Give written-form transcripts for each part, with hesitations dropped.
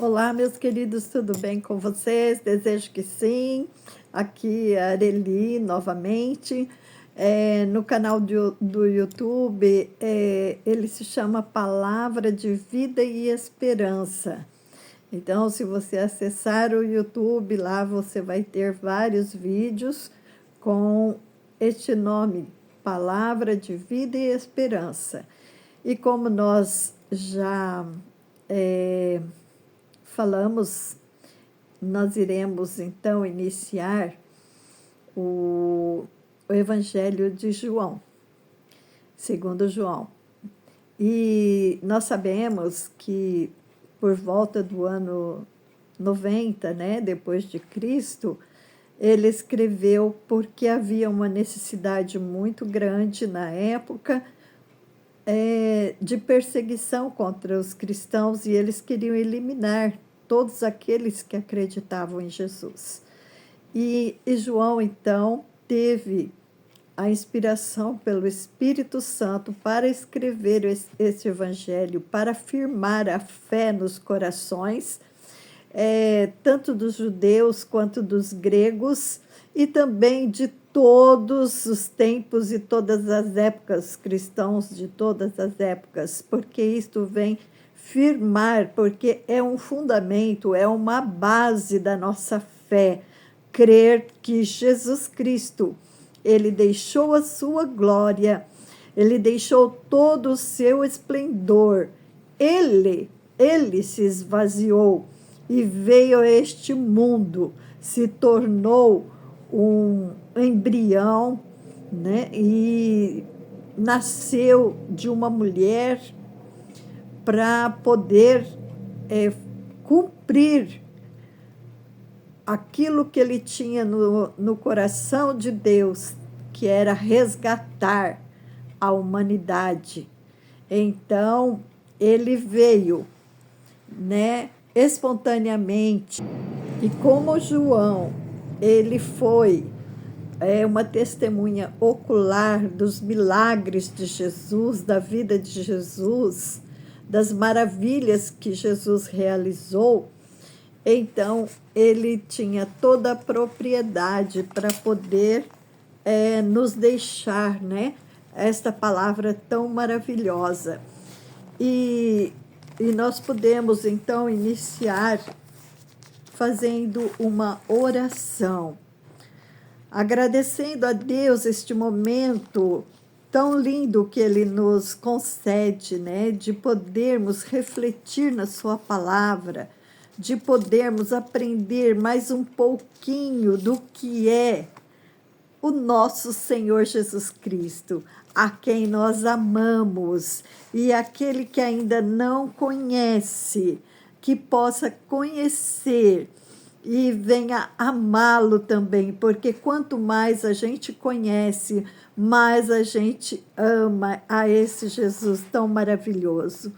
Olá, meus queridos, tudo bem com vocês? Desejo que sim. Aqui é a Areli novamente. No canal do YouTube, ele se chama Palavra de Vida e Esperança. Então, se você acessar o YouTube, lá você vai ter vários vídeos com este nome, Palavra de Vida e Esperança. E como nós já falamos, nós iremos então iniciar o Evangelho de João, segundo João. E nós sabemos que por volta do ano 90, né, depois de Cristo, ele escreveu porque havia uma necessidade muito grande na época de perseguição contra os cristãos e eles queriam eliminar todos aqueles que acreditavam em Jesus. E João, então, teve a inspiração pelo Espírito Santo para escrever esse evangelho, para afirmar a fé nos corações, tanto dos judeus quanto dos gregos, e também de todos os tempos e todas as épocas, cristãos de todas as épocas, porque isto vem firmar, porque é um fundamento, é uma base da nossa fé, crer que Jesus Cristo, ele deixou a sua glória, ele deixou todo o seu esplendor, ele se esvaziou e veio a este mundo, se tornou um embrião, né? E nasceu de uma mulher para poder cumprir aquilo que ele tinha no coração de Deus, que era resgatar a humanidade. Então, ele veio, né, espontaneamente. E como João, ele foi uma testemunha ocular dos milagres de Jesus, da vida de Jesus, das maravilhas que Jesus realizou, então ele tinha toda a propriedade para poder nos deixar, né, esta palavra tão maravilhosa. E nós podemos, então, iniciar fazendo uma oração, agradecendo a Deus este momento tão lindo que Ele nos concede, né, de podermos refletir na Sua palavra, de podermos aprender mais um pouquinho do que é o nosso Senhor Jesus Cristo, a quem nós amamos, e aquele que ainda não conhece, que possa conhecer e venha amá-lo também, porque quanto mais a gente conhece, mais a gente ama a esse Jesus tão maravilhoso.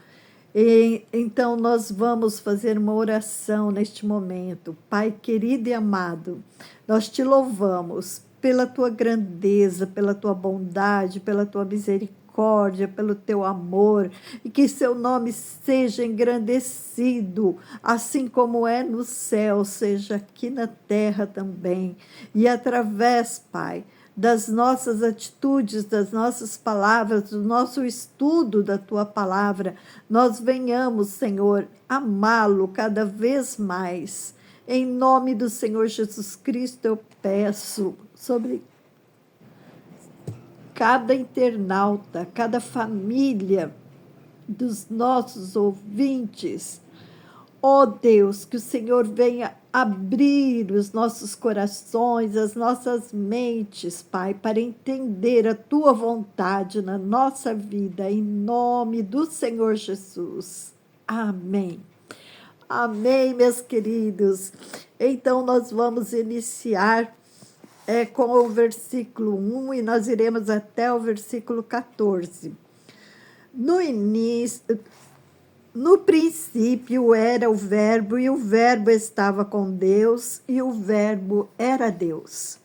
E então nós vamos fazer uma oração neste momento. Pai querido e amado, nós te louvamos pela tua grandeza, pela tua bondade, pela tua misericórdia, pelo teu amor, e que seu nome seja engrandecido, assim como é no céu, seja aqui na terra também. E através, Pai, das nossas atitudes, das nossas palavras, do nosso estudo da tua palavra, nós venhamos, Senhor, amá-lo cada vez mais. Em nome do Senhor Jesus Cristo, eu peço sobre cada internauta, cada família dos nossos ouvintes. Ó Deus, que o Senhor venha abrir os nossos corações, as nossas mentes, Pai, para entender a Tua vontade na nossa vida, em nome do Senhor Jesus. Amém. Amém, meus queridos. Então, nós vamos iniciar com o versículo 1 e nós iremos até o versículo 14. No início... No princípio era o Verbo, e o Verbo estava com Deus, e o Verbo era Deus.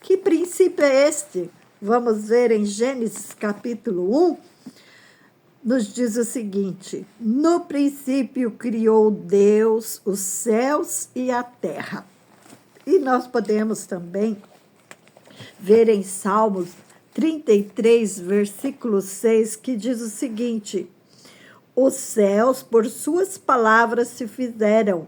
Que princípio é este? Vamos ver em Gênesis capítulo 1. nos diz o seguinte: no princípio criou Deus os céus e a terra. E nós podemos também ver em Salmos 33, versículo 6, que diz o seguinte: os céus por suas palavras se fizeram,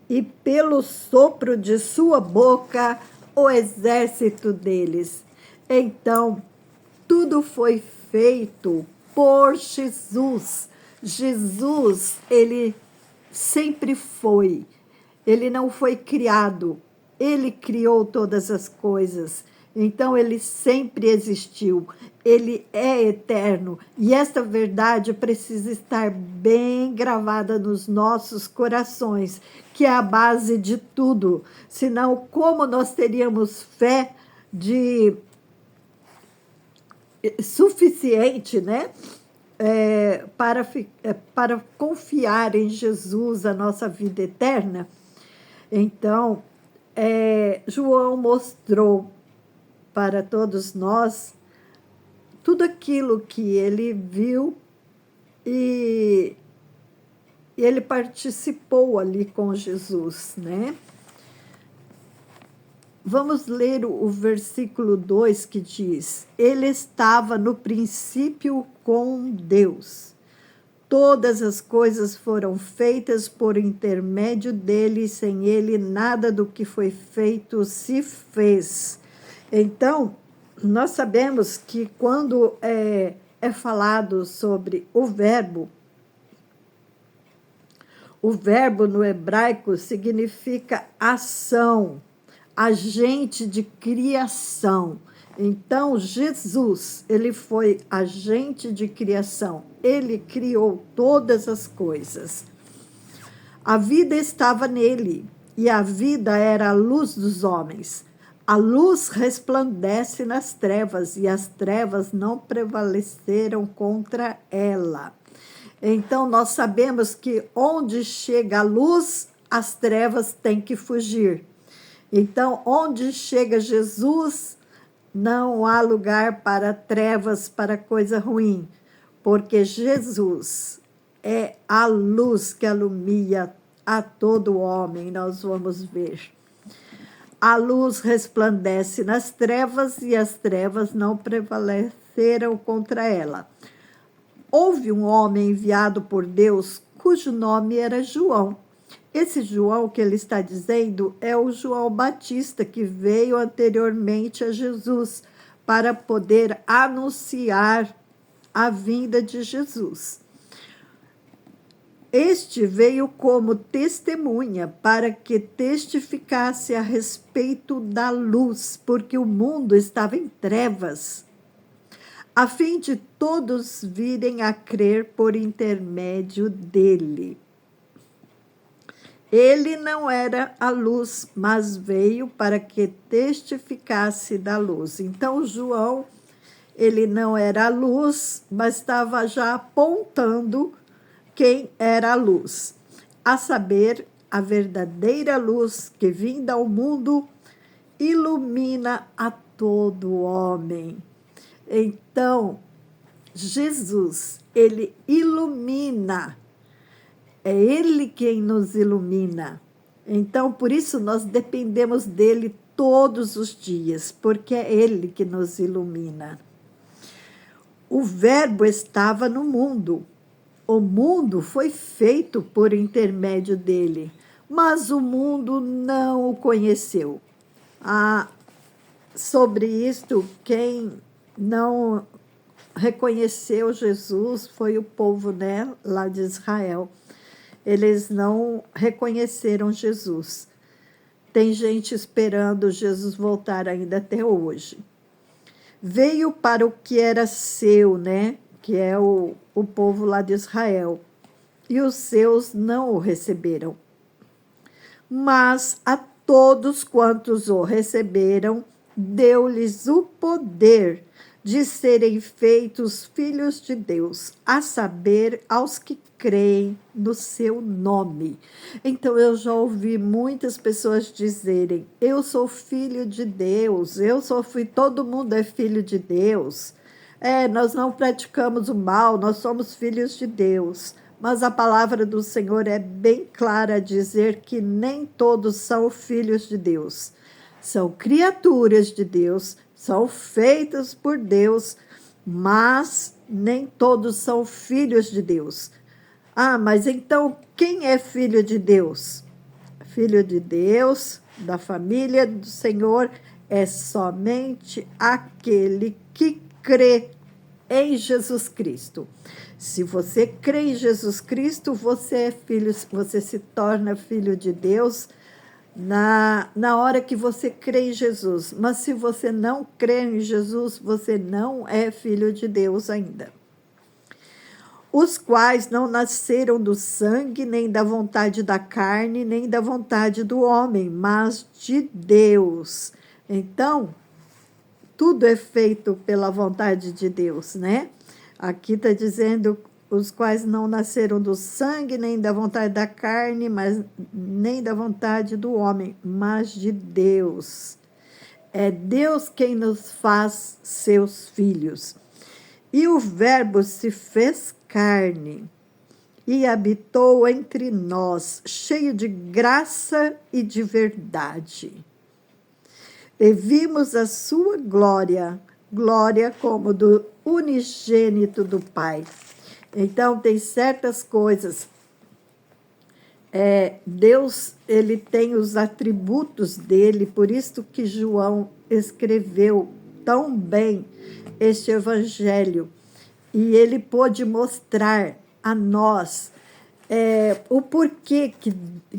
e pelo sopro de sua boca o exército deles. Então, tudo foi feito por Jesus. Jesus, ele sempre foi. Ele não foi criado. Ele criou todas as coisas. Então, ele sempre existiu. Ele é eterno. E esta verdade precisa estar bem gravada nos nossos corações, que é a base de tudo. Senão, como nós teríamos fé suficiente, né? Para confiar em Jesus, a nossa vida eterna? Então, João mostrou para todos nós tudo aquilo que ele viu e ele participou ali com Jesus, né? Vamos ler o versículo 2 que diz: ele estava no princípio com Deus. Todas as coisas foram feitas por intermédio dele, e sem ele nada do que foi feito se fez. Então, nós sabemos que quando é falado sobre o verbo no hebraico significa ação, agente de criação. Então, Jesus, ele foi agente de criação. Ele criou todas as coisas. A vida estava nele, e a vida era a luz dos homens. A luz resplandece nas trevas, e as trevas não prevaleceram contra ela. Então, nós sabemos que onde chega a luz, as trevas têm que fugir. Então, onde chega Jesus, não há lugar para trevas, para coisa ruim, porque Jesus é a luz que alumia a todo homem, nós vamos ver. A luz resplandece nas trevas e as trevas não prevaleceram contra ela. Houve um homem enviado por Deus cujo nome era João. Esse João que ele está dizendo é o João Batista, que veio anteriormente a Jesus para poder anunciar a vinda de Jesus. Este veio como testemunha para que testificasse a respeito da luz, porque o mundo estava em trevas, a fim de todos virem a crer por intermédio dele. Ele não era a luz, mas veio para que testificasse da luz. Então, João, ele não era a luz, mas estava já apontando quem era a luz, a saber, a verdadeira luz que vinda ao mundo ilumina a todo homem. Então, Jesus, ele ilumina. É ele quem nos ilumina. Então, por isso, nós dependemos dele todos os dias, porque é ele que nos ilumina. O Verbo estava no mundo. O mundo foi feito por intermédio dele, mas o mundo não o conheceu. Sobre isto, quem não reconheceu Jesus foi o povo, né, lá de Israel. Eles não reconheceram Jesus. Tem gente esperando Jesus voltar ainda até hoje. Veio para o que era seu, né? Que é o povo lá de Israel. E os seus não o receberam. Mas a todos quantos o receberam, deu-lhes o poder de serem feitos filhos de Deus, a saber, aos que creem no seu nome. Então, eu já ouvi muitas pessoas dizerem, eu sou filho de Deus, todo mundo é filho de Deus. Nós não praticamos o mal, nós somos filhos de Deus. Mas a palavra do Senhor é bem clara a dizer que nem todos são filhos de Deus. São criaturas de Deus, são feitos por Deus, mas nem todos são filhos de Deus. Mas então quem é filho de Deus? Filho de Deus, da família do Senhor, é somente aquele que crê em Jesus Cristo. Se você crê em Jesus Cristo, você é filho, você se torna filho de Deus na hora que você crê em Jesus. Mas se você não crê em Jesus, você não é filho de Deus ainda. Os quais não nasceram do sangue, nem da vontade da carne, nem da vontade do homem, mas de Deus. Então, tudo é feito pela vontade de Deus, né? Aqui está dizendo os quais não nasceram do sangue, nem da vontade da carne, mas nem da vontade do homem, mas de Deus. É Deus quem nos faz seus filhos. E o Verbo se fez carne e habitou entre nós, cheio de graça e de verdade. E vimos a sua glória, glória como do unigênito do Pai. Então, tem certas coisas. Deus, ele tem os atributos dele, por isso que João escreveu tão bem este evangelho. E ele pôde mostrar a nós o porquê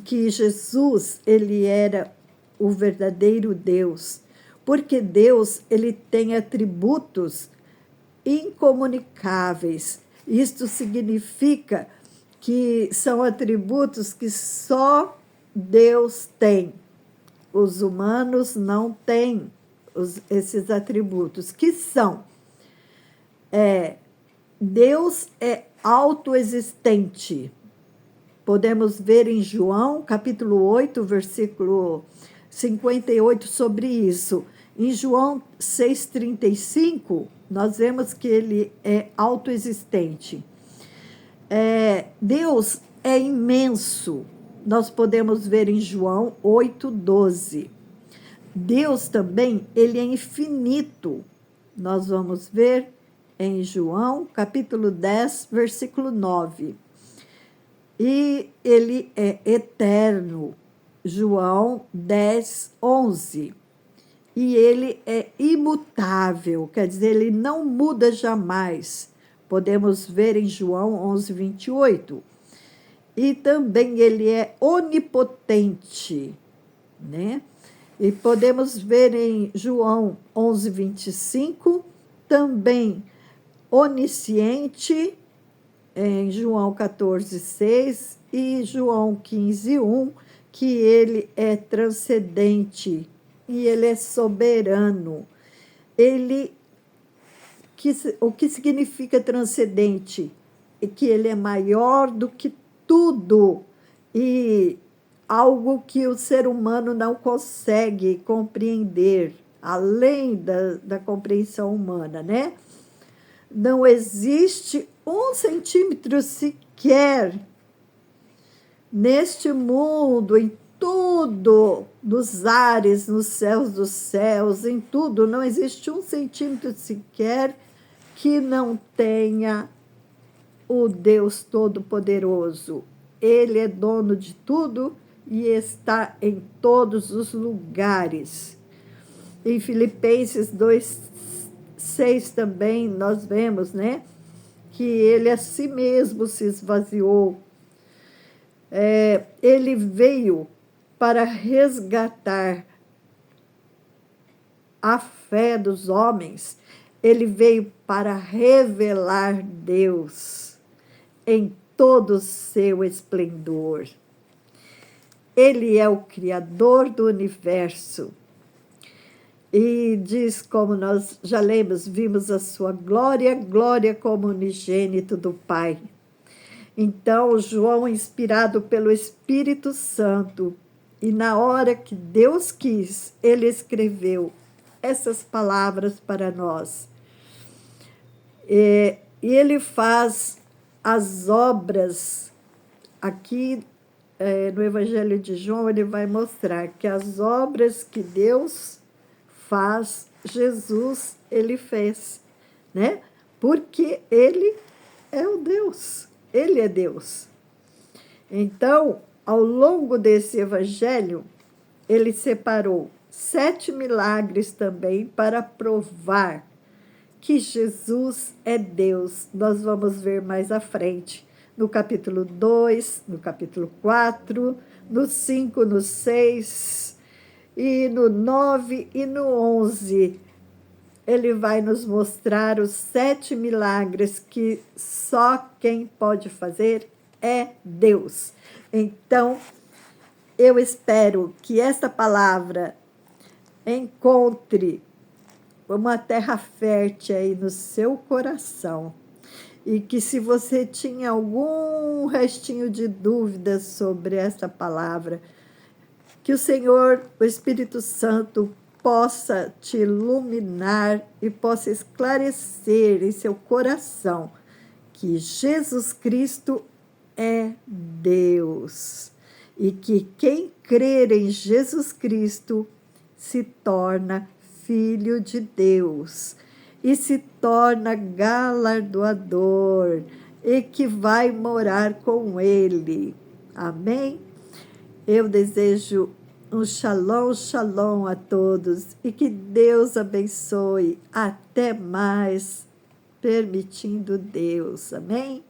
que Jesus, ele era o verdadeiro Deus. Porque Deus, ele tem atributos incomunicáveis. Isto significa que são atributos que só Deus tem. Os humanos não têm esses atributos, que são... Deus é autoexistente. Podemos ver em João, capítulo 8, versículo 58, sobre isso. Em João 6,35, nós vemos que ele é autoexistente. Deus é imenso. Nós podemos ver em João 8,12. Deus também, ele é infinito. Nós vamos ver em João, capítulo 10, versículo 9. E ele é eterno. João 10, 11. E ele é imutável, quer dizer, ele não muda jamais. Podemos ver em João 11, 28. E também ele é onipotente, né? E podemos ver em João 11, 25, também onisciente, em João 14, 6, e João 15, 1, que ele é transcendente e ele é soberano. O que significa transcendente? É que ele é maior do que tudo e algo que o ser humano não consegue compreender, além da compreensão humana, né? Não existe 1 centímetro sequer neste mundo, em tudo, nos ares, nos céus dos céus, em tudo, não existe 1 centímetro sequer que não tenha o Deus Todo-Poderoso. Ele é dono de tudo e está em todos os lugares. Em Filipenses 2:6 também nós vemos, né, que ele a si mesmo se esvaziou. Ele veio para resgatar a fé dos homens. Ele veio para revelar Deus em todo o seu esplendor. Ele é o Criador do universo. E diz, como nós já lemos, vimos a sua glória, glória como unigênito do Pai. Então, João, inspirado pelo Espírito Santo, e na hora que Deus quis, ele escreveu essas palavras para nós. E ele faz as obras, aqui no Evangelho de João, ele vai mostrar que as obras que Deus faz, Jesus, ele fez, né? Porque ele é o Deus, ele é Deus. Então, ao longo desse evangelho, ele separou 7 milagres também para provar que Jesus é Deus. Nós vamos ver mais à frente, no capítulo 2, no capítulo 4, no 5, no 6, e no 9 e no 11. Ele vai nos mostrar os 7 milagres que só quem pode fazer é Deus. Então, eu espero que esta palavra encontre uma terra fértil aí no seu coração. E que se você tinha algum restinho de dúvida sobre esta palavra, que o Senhor, o Espírito Santo, possa te iluminar e possa esclarecer em seu coração que Jesus Cristo é Deus e que quem crer em Jesus Cristo se torna filho de Deus e se torna galardoador e que vai morar com Ele. Amém? Eu desejo um shalom, shalom a todos e que Deus abençoe. Até mais, permitindo Deus. Amém?